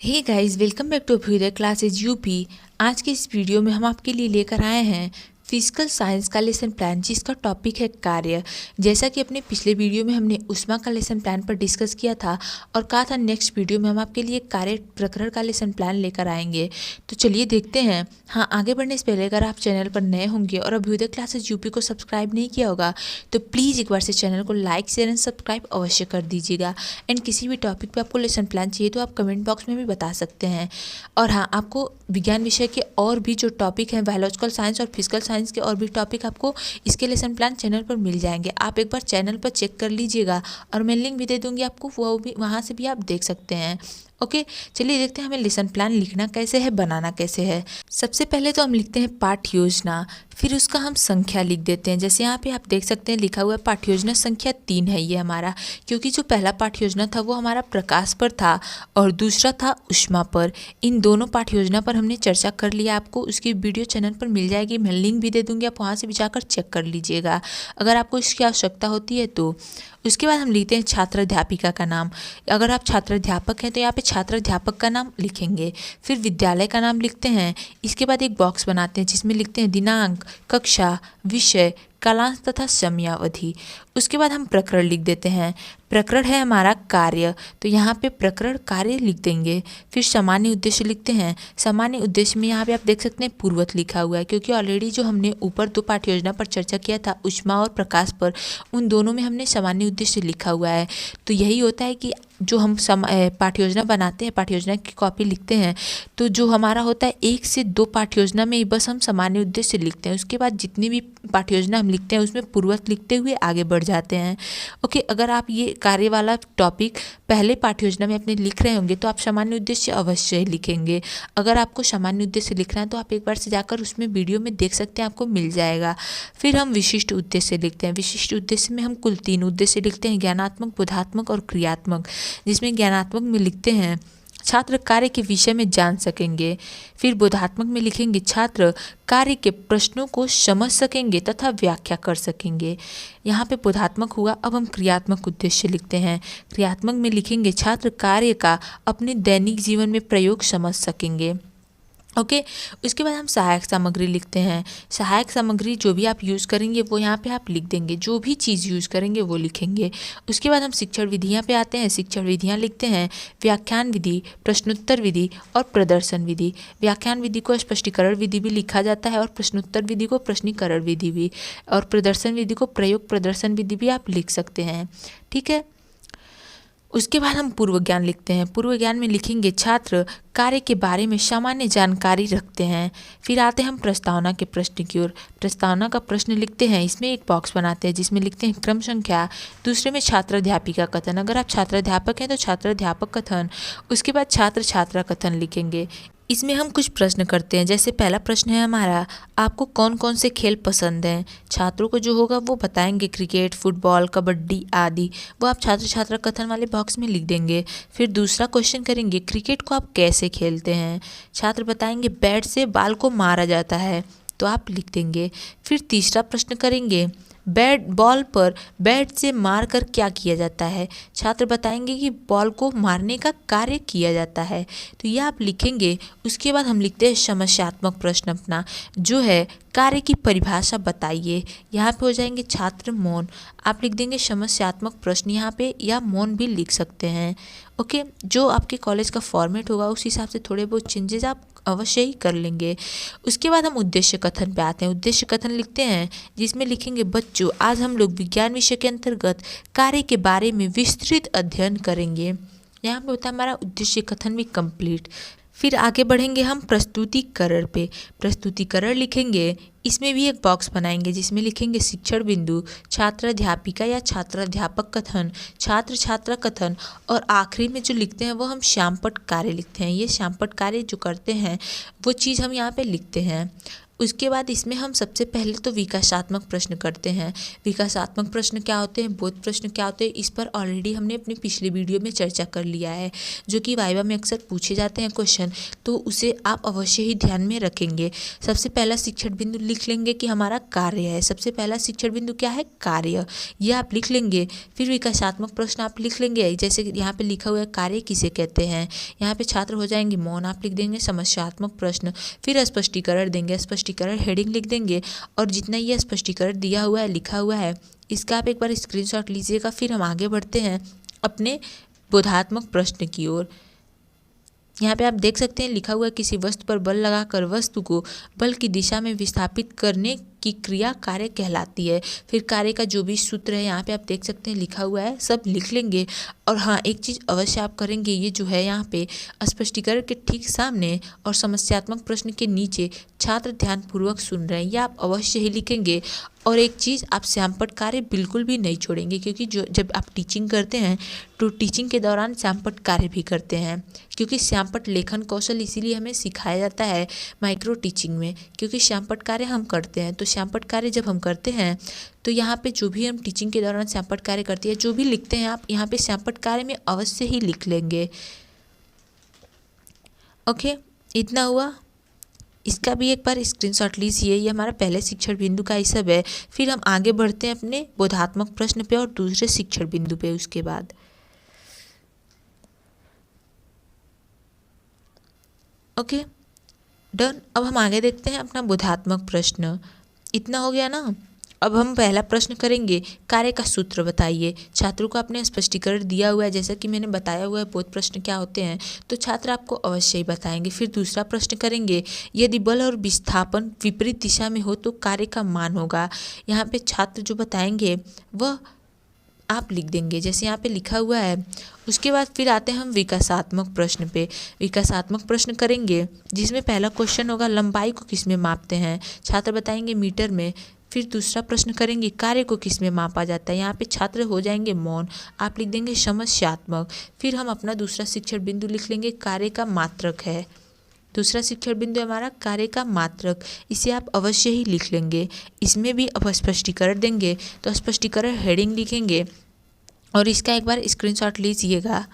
Hey guys, welcome back to Abhyudaya classes UP. आज के इस वीडियो में हम आपके लिए लेकर आए हैं फिजिकल साइंस का लेसन प्लान, जिसका टॉपिक है कार्य। जैसा कि अपने पिछले वीडियो में हमने उष्मा का लेसन प्लान पर डिस्कस किया था और कहा था नेक्स्ट वीडियो में हम आपके लिए कार्य प्रकरण का लेसन प्लान लेकर आएंगे। तो चलिए देखते हैं। हाँ, आगे बढ़ने से पहले अगर आप चैनल पर नए होंगे और अभ्युदय क्लासेज यूपी को सब्सक्राइब नहीं किया होगा तो प्लीज़ एक बार से चैनल को लाइक शेयर एंड सब्सक्राइब अवश्य कर दीजिएगा। एंड किसी भी टॉपिक पर आपको लेसन प्लान चाहिए तो आप कमेंट बॉक्स में भी बता सकते हैं। और हाँ, आपको विज्ञान विषय के और भी जो टॉपिक हैं, बायोलॉजिकल साइंस और फिजिकल साइंस के और भी टॉपिक आपको इसके लेसन प्लान चैनल पर मिल जाएंगे। आप एक बार चैनल पर चेक कर लीजिएगा और मैं लिंक भी दे दूंगी आपको, वो भी वहाँ से भी आप देख सकते हैं। ओके, चलिए देखते हैं हमें लेसन प्लान लिखना कैसे है, बनाना कैसे है। सबसे पहले तो हम लिखते हैं पाठ्य योजना, फिर उसका हम संख्या लिख देते हैं। जैसे यहाँ पे आप देख सकते हैं लिखा हुआ है पाठ्य योजना संख्या 3 है ये हमारा, क्योंकि जो पहला पाठ्य योजना था वो हमारा प्रकाश पर था और दूसरा था उष्मा पर। इन दोनों पाठ्य योजना पर हमने चर्चा कर लिया, आपको उसकी वीडियो चैनल पर मिल जाएगी, मैं लिंक भी दे दूँगी, आप वहाँ से भी जाकर चेक कर लीजिएगा अगर आपको इसकी आवश्यकता होती है तो। उसके बाद हम लिखते हैं छात्र अध्यापिका का नाम। अगर आप छात्र अध्यापक हैं तो यहाँ पे छात्र अध्यापक का नाम लिखेंगे। फिर विद्यालय का नाम लिखते हैं। इसके बाद एक बॉक्स बनाते हैं जिसमें लिखते हैं दिनांक, कक्षा, विषय, कालांश तथा समयावधि। उसके बाद हम प्रकरण लिख देते हैं। प्रकरण है हमारा कार्य, तो यहाँ पे प्रकरण कार्य लिख देंगे। फिर सामान्य उद्देश्य लिखते हैं। सामान्य उद्देश्य में यहाँ पे आप देख सकते हैं पूर्वत लिखा हुआ है, क्योंकि ऑलरेडी जो हमने ऊपर 2 पाठ्य योजना पर चर्चा किया था उष्मा और प्रकाश पर, उन दोनों में हमने सामान्य उद्देश्य लिखा हुआ है। तो यही होता है कि जो हम पाठ्य योजना बनाते हैं, पाठ्य योजना की कॉपी लिखते हैं, तो जो हमारा होता है 1 से 2 पाठ्य योजना में ही बस हम सामान्य उद्देश्य लिखते हैं। उसके बाद जितनी भी पाठ्य योजना हम लिखते हैं उसमें पूर्वत लिखते हुए आगे बढ़ जाते हैं। ओके, अगर आप ये कार्य वाला टॉपिक पहले पाठ्य योजना में अपने लिख रहे होंगे तो आप सामान्य उद्देश्य अवश्य ही लिखेंगे। अगर आपको सामान्य उद्देश्य लिखना है तो आप एक बार से जाकर उसमें वीडियो में देख सकते हैं, आपको मिल जाएगा। फिर हम विशिष्ट उद्देश्य लिखते हैं। विशिष्ट उद्देश्य में हम कुल 3 उद्देश्य लिखते हैं, ज्ञानात्मक, बोधात्मक और क्रियात्मक। जिसमें ज्ञानात्मक में लिखते हैं छात्र कार्य के विषय में जान सकेंगे। फिर बोधात्मक में लिखेंगे छात्र कार्य के प्रश्नों को समझ सकेंगे तथा व्याख्या कर सकेंगे। यहाँ पे बोधात्मक हुआ। अब हम क्रियात्मक उद्देश्य लिखते हैं। क्रियात्मक में लिखेंगे छात्र कार्य का अपने दैनिक जीवन में प्रयोग समझ सकेंगे। ओके, उसके बाद हम सहायक सामग्री लिखते हैं। सहायक सामग्री जो भी आप यूज़ करेंगे वो यहाँ पे आप लिख देंगे, जो भी चीज़ यूज़ करेंगे वो लिखेंगे। उसके बाद हम शिक्षण विधियाँ पे आते हैं। शिक्षण विधियाँ लिखते हैं व्याख्यान विधि, प्रश्नोत्तर विधि और प्रदर्शन विधि। व्याख्यान विधि को स्पष्टीकरण विधि भी लिखा जाता है और प्रश्नोत्तर विधि को प्रश्नीकरण विधि भी, और प्रदर्शन विधि को प्रयोग प्रदर्शन विधि भी आप लिख सकते हैं। ठीक है, उसके बाद हम पूर्व ज्ञान लिखते हैं। पूर्व ज्ञान में लिखेंगे छात्र कार्य के बारे में सामान्य जानकारी रखते हैं। फिर आते हैं हम प्रस्तावना के प्रश्न की ओर। प्रस्तावना का प्रश्न लिखते हैं, इसमें एक बॉक्स बनाते हैं जिसमें लिखते हैं क्रम संख्या, दूसरे में छात्र अध्यापिका कथन। अगर आप छात्र अध्यापक हैं तो छात्र अध्यापक कथन, उसके बाद छात्र छात्रा कथन लिखेंगे। इसमें हम कुछ प्रश्न करते हैं। जैसे पहला प्रश्न है हमारा, आपको कौन कौन से खेल पसंद हैं? छात्रों को जो होगा वो बताएंगे क्रिकेट, फुटबॉल, कबड्डी आदि, वो आप छात्र छात्रा कथन वाले बॉक्स में लिख देंगे। फिर दूसरा क्वेश्चन करेंगे क्रिकेट को आप कैसे खेलते हैं? छात्र बताएंगे बैट से बाल को मारा जाता है, तो आप लिख देंगे। फिर तीसरा प्रश्न करेंगे बॉल पर बैट से मारकर क्या किया जाता है? छात्र बताएंगे कि बॉल को मारने का कार्य किया जाता है, तो यह आप लिखेंगे। उसके बाद हम लिखते हैं समस्यात्मक प्रश्न अपना, जो है कार्य की परिभाषा बताइए। यहाँ पे हो जाएंगे छात्र मौन, आप लिख देंगे समस्यात्मक प्रश्न यहाँ पे, या मौन भी लिख सकते हैं। ओके, जो आपके कॉलेज का फॉर्मेट होगा उस हिसाब से थोड़े बहुत चेंजेस आप अवश्य ही कर लेंगे। उसके बाद हम उद्देश्य कथन पे आते हैं। उद्देश्य कथन लिखते हैं जिसमें लिखेंगे बच्चों आज हम लोग विज्ञान विषय के अंतर्गत कार्य के बारे में विस्तृत अध्ययन करेंगे। यहाँ पे होता है हमारा उद्देश्य कथन भी कंप्लीट। फिर आगे बढ़ेंगे हम प्रस्तुतिकरण पे। प्रस्तुतिकरण लिखेंगे, इसमें भी एक बॉक्स बनाएंगे जिसमें लिखेंगे शिक्षण बिंदु, छात्र अध्यापिका या छात्र अध्यापक कथन, छात्र छात्रा कथन, और आखिरी में जो लिखते हैं वो हम श्यामपट्ट कार्य लिखते हैं। ये श्यामपट्ट कार्य जो करते हैं वो चीज़ हम यहाँ पे लिखते हैं। उसके बाद इसमें हम सबसे पहले तो विकासात्मक प्रश्न करते हैं। विकासात्मक प्रश्न क्या होते हैं, बोध प्रश्न क्या होते हैं, इस पर ऑलरेडी हमने अपने पिछले वीडियो में चर्चा कर लिया है, जो कि वाइवा में अक्सर पूछे जाते हैं क्वेश्चन, तो उसे आप अवश्य ही ध्यान में रखेंगे। सबसे पहला शिक्षण बिंदु लिख लेंगे कि हमारा कार्य है। सबसे पहला शिक्षण बिंदु क्या है? कार्य, ये आप लिख लेंगे। फिर विकासात्मक प्रश्न आप लिख लेंगे, जैसे कि यहाँ पे लिखा हुआ है कार्य किसे कहते हैं। यहाँ पे छात्र हो जाएंगे मौन, आप लिख देंगे समस्यात्मक प्रश्न। फिर स्पष्टीकरण देंगे, स्पष्टीकरण हेडिंग लिख देंगे। और जितना ये स्पष्टीकरण दिया हुआ है, लिखा हुआ है, इसका आप एक बार स्क्रीनशॉट लीजिएगा। फिर हम आगे बढ़ते हैं अपने बोधात्मक प्रश्न की ओर। यहाँ पे आप देख सकते हैं लिखा हुआ है किसी वस्तु पर बल लगाकर वस्तु को बल की दिशा में विस्थापित करने की क्रिया कार्य कहलाती है। फिर कार्य का जो भी सूत्र है यहाँ पे आप देख सकते हैं लिखा हुआ है, सब लिख लेंगे। और हाँ, एक चीज़ अवश्य आप करेंगे, ये जो है यहाँ पे स्पष्टीकरण के ठीक सामने और समस्यात्मक प्रश्न के नीचे छात्र ध्यानपूर्वक सुन रहे हैं, यह आप अवश्य ही लिखेंगे। और एक चीज़, आप श्यामपट्ट कार्य बिल्कुल भी नहीं छोड़ेंगे, क्योंकि जब आप टीचिंग करते हैं तो टीचिंग के दौरान श्यामपट्ट कार्य भी करते हैं। क्योंकि श्यामपट्ट लेखन कौशल इसीलिए हमें सिखाया जाता है माइक्रो टीचिंग में, क्योंकि श्यामपट्ट कार्य हम करते हैं। तो श्यामपट्ट कार्य जब हम करते हैं तो यहाँ पे जो भी हम टीचिंग के दौरान श्यामपट्ट कार्य करते हैं, जो भी लिखते हैं आप यहाँ पे श्यामपट्ट कार्य में अवश्य ही लिख लेंगे। ओके, इतना हुआ। इसका भी एक बार स्क्रीनशॉट लीजिए। ये हमारा पहले शिक्षण बिंदु का ही सब है। फिर हम आगे बढ़ते हैं अपने बोधात्मक प्रश्न पे और दूसरे शिक्षण बिंदु पे उसके बाद। Okay, done. अब हम आगे देखते हैं अपना बोधात्मक प्रश्न। इतना हो गया ना। अब हम पहला प्रश्न करेंगे, कार्य का सूत्र बताइए। छात्रों को आपने स्पष्टीकरण दिया हुआ है, जैसा कि मैंने बताया हुआ है बोध प्रश्न क्या होते हैं, तो छात्र आपको अवश्य ही बताएंगे। फिर दूसरा प्रश्न करेंगे, यदि बल और विस्थापन विपरीत दिशा में हो तो कार्य का मान होगा। यहाँ पे छात्र जो बताएंगे वह आप लिख देंगे, जैसे यहाँ पे लिखा हुआ है। उसके बाद फिर आते हैं हम विकासात्मक प्रश्न पे। विकासात्मक प्रश्न करेंगे जिसमें पहला क्वेश्चन होगा, लंबाई को किस में मापते हैं। छात्र बताएंगे मीटर में। फिर दूसरा प्रश्न करेंगे, कार्य को किस में मापा जाता है। यहाँ पे छात्र हो जाएंगे मौन, आप लिख देंगे समस्यात्मक। फिर हम अपना दूसरा शिक्षण बिंदु लिख लेंगे, कार्य का मात्रक है। दूसरा शिक्षण बिंदु हमारा कार्य का मात्रक, इसे आप अवश्य ही लिख लेंगे। इसमें भी अब स्पष्टीकरण देंगे तो स्पष्टीकरण हेडिंग लिखेंगे और इसका एक बार स्क्रीनशॉट लीजिएगा।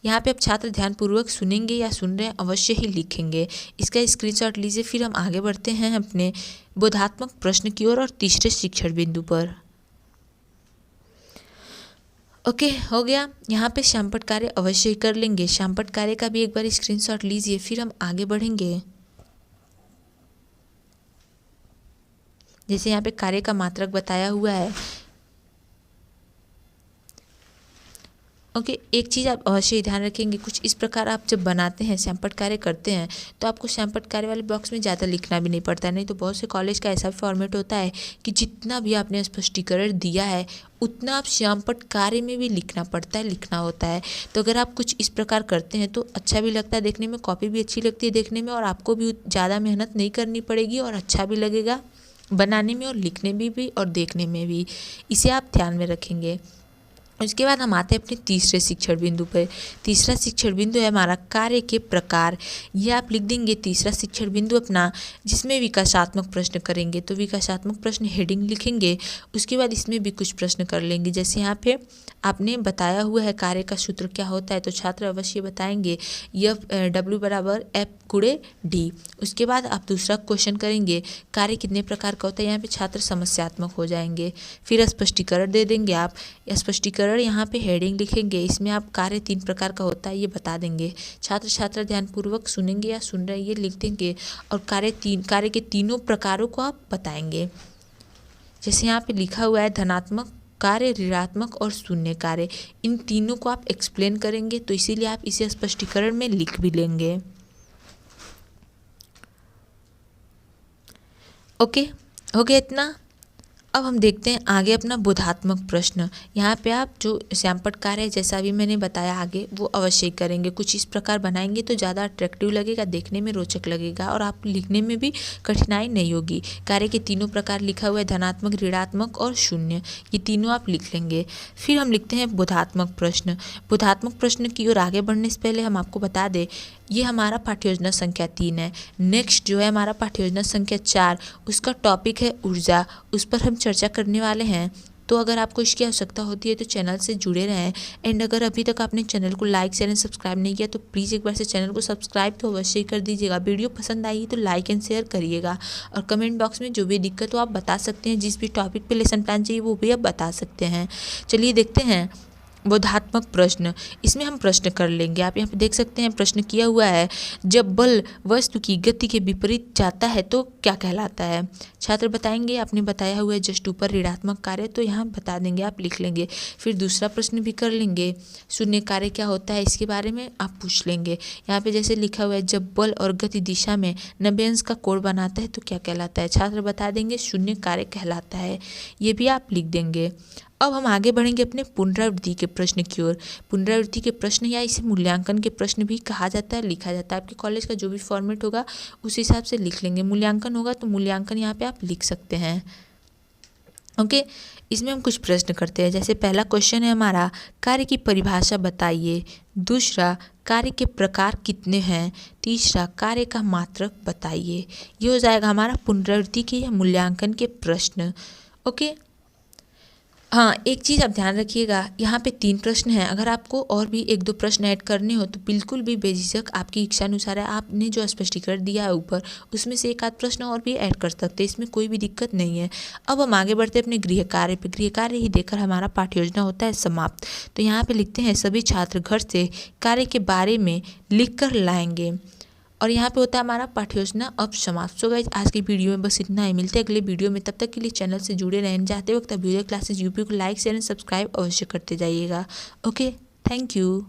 यहाँ पे अब छात्र ध्यानपूर्वक सुनेंगे या सुन रहे हैं, अवश्य ही लिखेंगे। इसका स्क्रीनशॉट लीजिए। फिर हम आगे बढ़ते हैं अपने बोधात्मक प्रश्न की ओर और तीसरे शिक्षण बिंदु पर। ओके, हो गया। यहाँ पे श्यामपट्ट कार्य अवश्य ही कर लेंगे। श्यामपट्ट कार्य का भी एक बार स्क्रीनशॉट लीजिए। फिर हम आगे बढ़ेंगे। जैसे यहाँ पे कार्य का मात्रक बताया हुआ है। ओके, एक चीज़ आप अवश्य ही ध्यान रखेंगे, कुछ इस प्रकार आप जब बनाते हैं, श्यामपट्ट कार्य करते हैं, तो आपको श्यामपट्ट कार्य वाले बॉक्स में ज़्यादा लिखना भी नहीं पड़ता है। नहीं तो बहुत से कॉलेज का ऐसा फॉर्मेट होता है कि जितना भी आपने स्पष्टीकरण दिया है उतना आप श्यामपट्ट कार्य में भी लिखना पड़ता है, लिखना होता है। तो अगर आप कुछ इस प्रकार करते हैं तो अच्छा भी लगता है देखने में, कॉपी भी अच्छी लगती है देखने में, और आपको भी ज़्यादा मेहनत नहीं करनी पड़ेगी और अच्छा भी लगेगा बनाने में और लिखने में भी और देखने में भी। इसे आप ध्यान में रखेंगे। उसके बाद हम आते हैं अपने तीसरे शिक्षण बिंदु पर। तीसरा शिक्षण बिंदु है हमारा कार्य के प्रकार। ये आप लिख देंगे तीसरा शिक्षण बिंदु अपना, जिसमें विकासात्मक प्रश्न करेंगे। तो विकासात्मक प्रश्न हेडिंग लिखेंगे। उसके बाद इसमें भी कुछ प्रश्न कर लेंगे, जैसे यहाँ पे आपने बताया हुआ है कार्य का सूत्र क्या होता है, तो छात्र अवश्य बताएंगे W बराबर F गुणे D। उसके बाद आप दूसरा क्वेश्चन करेंगे, कार्य कितने प्रकार का होता है। यहाँ पे छात्र समस्यात्मक हो जाएंगे। फिर स्पष्टीकरण दे देंगे आप। स्पष्टीकरण यहाँ पे हेडिंग लिखेंगे, इसमें आप कार्य 3 प्रकार का होता है ये बता देंगे। छात्र छात्रा ध्यानपूर्वक सुनेंगे या सुन रहे हैं ये लिख देंगे। और कार्य के तीनों प्रकारों को आप बताएंगे। जैसे यहाँ पे लिखा हुआ है धनात्मक कार्य, ऋणात्मक और शून्य कार्य, इन तीनों को आप एक्सप्लेन करेंगे, तो इसीलिए आप इसे स्पष्टीकरण में लिख भी लेंगे। ओके, हो गया इतना। अब हम देखते हैं आगे अपना बोधात्मक प्रश्न। यहाँ पे आप जो श्यामपट्ट कार्य है, जैसा भी मैंने बताया आगे, वो अवश्य करेंगे। कुछ इस प्रकार बनाएंगे तो ज़्यादा अट्रैक्टिव लगेगा, देखने में रोचक लगेगा और आप लिखने में भी कठिनाई नहीं होगी। कार्य के तीनों प्रकार लिखा हुआ है, धनात्मक, ऋणात्मक और शून्य, ये तीनों आप लिख लेंगे। फिर हम लिखते हैं बोधात्मक प्रश्न। बोधात्मक प्रश्न की ओर आगे बढ़ने से पहले हम आपको बता दें, ये हमारा पाठ्ययोजना संख्या 3 है। नेक्स्ट जो है हमारा पाठ्ययोजना संख्या 4, उसका टॉपिक है ऊर्जा। उस पर हम चर्चा करने वाले हैं। तो अगर आपको इसकी आवश्यकता होती है तो चैनल से जुड़े रहें। एंड अगर अभी तक आपने चैनल को लाइक शेयर एंड सब्सक्राइब नहीं किया तो प्लीज़ एक बार से चैनल को सब्सक्राइब तो अवश्य कर दीजिएगा। वीडियो पसंद आई तो लाइक एंड शेयर करिएगा और कमेंट बॉक्स में जो भी दिक्कत हो आप बता सकते हैं। जिस भी टॉपिक पे लेसन प्लान चाहिए वो भी आप बता सकते हैं। चलिए देखते हैं बोधात्मक प्रश्न। इसमें हम प्रश्न कर लेंगे। आप यहाँ पे देख सकते हैं प्रश्न किया हुआ है, जब बल वस्तु की गति के विपरीत जाता है तो क्या कहलाता है। छात्र बताएंगे, आपने बताया हुआ है जस्ट ऊपर ऋणात्मक कार्य, तो यहाँ बता देंगे, आप लिख लेंगे। फिर दूसरा प्रश्न भी कर लेंगे, शून्य कार्य क्या होता है इसके बारे में आप पूछ लेंगे। यहाँ पे जैसे लिखा हुआ है, जब बल और गति दिशा में 90 अंश का कोण बनाता है तो क्या कहलाता है। छात्र बता देंगे शून्य कार्य कहलाता है, ये भी आप लिख देंगे। अब हम आगे बढ़ेंगे अपने पुनरावृत्ति के प्रश्न की ओर। पुनरावृत्ति के प्रश्न या इसे मूल्यांकन के प्रश्न भी कहा जाता है, लिखा जाता है। आपके कॉलेज का जो भी फॉर्मेट होगा उस हिसाब से लिख लेंगे। मूल्यांकन होगा तो मूल्यांकन यहाँ पे आप लिख सकते हैं। ओके, इसमें हम कुछ प्रश्न करते हैं। जैसे पहला क्वेश्चन है हमारा, कार्य की परिभाषा बताइए। दूसरा, कार्य के प्रकार कितने हैं। तीसरा, कार्य का मात्रक बताइए। ये हो जाएगा हमारा पुनरावृत्ति के या मूल्यांकन के प्रश्न। ओके, हाँ, एक चीज़ आप ध्यान रखिएगा, यहाँ पे 3 प्रश्न हैं। अगर आपको और भी 1-2 प्रश्न ऐड करने हो तो बिल्कुल भी बेझिझक, आपकी इच्छा अनुसार है। आपने जो स्पष्टीकरण दिया है ऊपर उसमें से 1 आध प्रश्न और भी ऐड कर सकते हैं, इसमें कोई भी दिक्कत नहीं है। अब हम आगे बढ़ते हैं अपने गृह कार्य पे। गृह कार्य ही देकर हमारा पाठ्य योजना होता है समाप्त। तो यहाँ पे लिखते हैं, सभी छात्र घर से कार्य के बारे में लिख कर लाएंगे। और यहाँ पे होता है हमारा पाठ्य योजना अब समाप्त। सो गाइस, आज की वीडियो में बस इतना ही। मिलते हैं अगले वीडियो में, तब तक के लिए चैनल से जुड़े रहने जाते वक्त अभ्युदय क्लासेस यूपी को लाइक शेयर एंड सब्सक्राइब अवश्य करते जाइएगा। Okay, thank you.